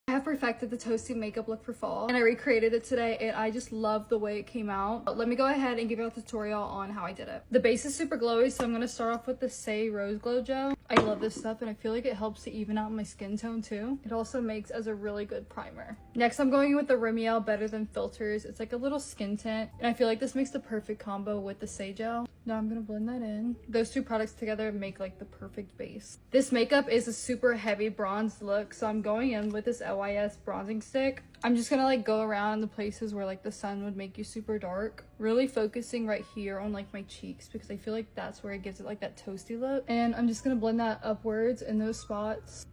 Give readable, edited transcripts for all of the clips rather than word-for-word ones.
I have perfected the toasty makeup look for fall and I recreated it today and I just love the way it came out. But let me go ahead and give you a tutorial on how I did it. The base is super glowy, so I'm going to start off with the Say Rose Glow Gel. I love this stuff and I feel like it helps to even out my skin tone too. It also makes as a really good primer. Next, I'm going with the Rimmel Better Than Filters. It's like a little skin tint and I feel like this makes the perfect combo with the Say Gel. Now I'm going to blend that in. Those two products together make like the perfect base. This makeup is a super heavy bronze look, so I'm going in with this LYS bronzing stick. I'm just gonna like go around the places where like the sun would make you super dark, really focusing right here on like my cheeks because I feel like that's where it gives it like that toasty look. And I'm just gonna blend that upwards in those spots.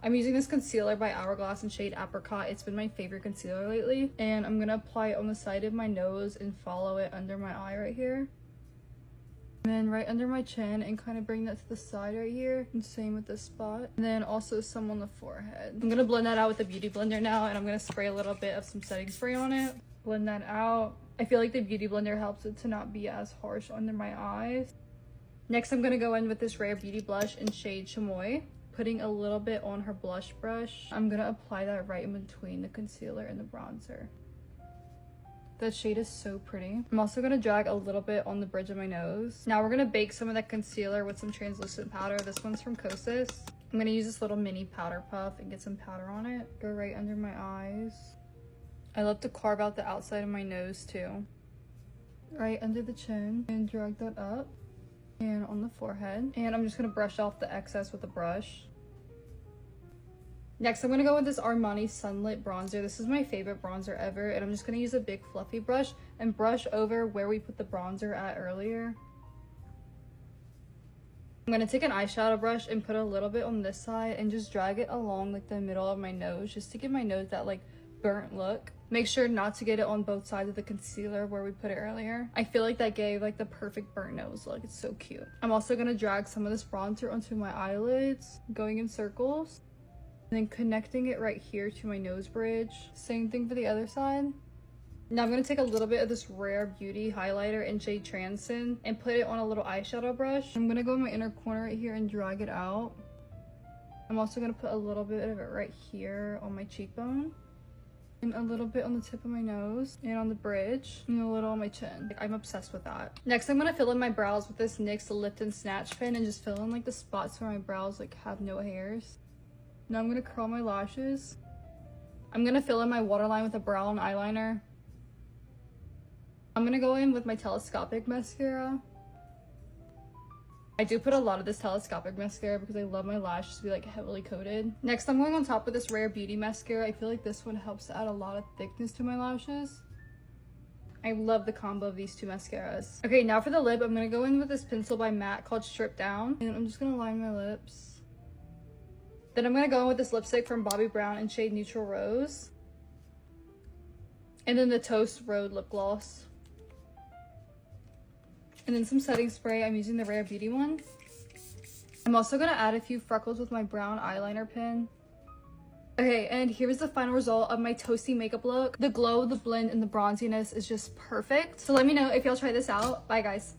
I'm using this concealer by Hourglass in shade Apricot. It's been my favorite concealer lately. And I'm gonna apply it on the side of my nose and follow it under my eye right here. And then right under my chin and kind of bring that to the side right here. And same with this spot. And then also some on the forehead. I'm gonna blend that out with a beauty blender now and I'm gonna spray a little bit of some setting spray on it. Blend that out. I feel like the beauty blender helps it to not be as harsh under my eyes. Next, I'm gonna go in with this Rare Beauty blush in shade Chamoy. Putting a little bit on her blush brush. I'm gonna apply that right in between the concealer and the bronzer. That shade is so pretty. I'm also gonna drag a little bit on the bridge of my nose. Now we're gonna bake some of that concealer with some translucent powder. This one's from Kosas. I'm gonna use this little mini powder puff and get some powder on it. Go right under my eyes. I love to carve out the outside of my nose too. Right under the chin and drag that up and on the forehead. And I'm just gonna brush off the excess with a brush. Next, I'm gonna go with this Armani Sunlit Bronzer. This is my favorite bronzer ever, and I'm just gonna use a big fluffy brush and brush over where we put the bronzer at earlier. I'm gonna take an eyeshadow brush and put a little bit on this side and just drag it along like the middle of my nose, just to give my nose that like burnt look. Make sure not to get it on both sides of the concealer where we put it earlier. I feel like that gave like the perfect burnt nose look. It's so cute. I'm also gonna drag some of this bronzer onto my eyelids, going in circles. And then connecting it right here to my nose bridge. Same thing for the other side. Now I'm going to take a little bit of this Rare Beauty highlighter in shade Transin and put it on a little eyeshadow brush. I'm going to go in my inner corner right here and drag it out. I'm also going to put a little bit of it right here on my cheekbone. And a little bit on the tip of my nose and on the bridge and a little on my chin. Like, I'm obsessed with that. Next, I'm going to fill in my brows with this NYX Lift and Snatch pen and just fill in like the spots where my brows like have no hairs. Now I'm going to curl my lashes. I'm going to fill in my waterline with a brown eyeliner. I'm going to go in with my telescopic mascara. I do put a lot of this telescopic mascara because I love my lashes to be like heavily coated. Next, I'm going on top with this Rare Beauty mascara. I feel like this one helps to add a lot of thickness to my lashes. I love the combo of these two mascaras. Okay, now for the lip, I'm going to go in with this pencil by MAC called Strip Down. And I'm just going to line my lips. Then I'm going to go in with this lipstick from Bobbi Brown in shade Neutral Rose. And then the Toast Road lip gloss. And then some setting spray. I'm using the Rare Beauty one. I'm also going to add a few freckles with my brown eyeliner pen. Okay, and here's the final result of my toasty makeup look. The glow, the blend, and the bronziness is just perfect. So let me know if y'all try this out. Bye, guys.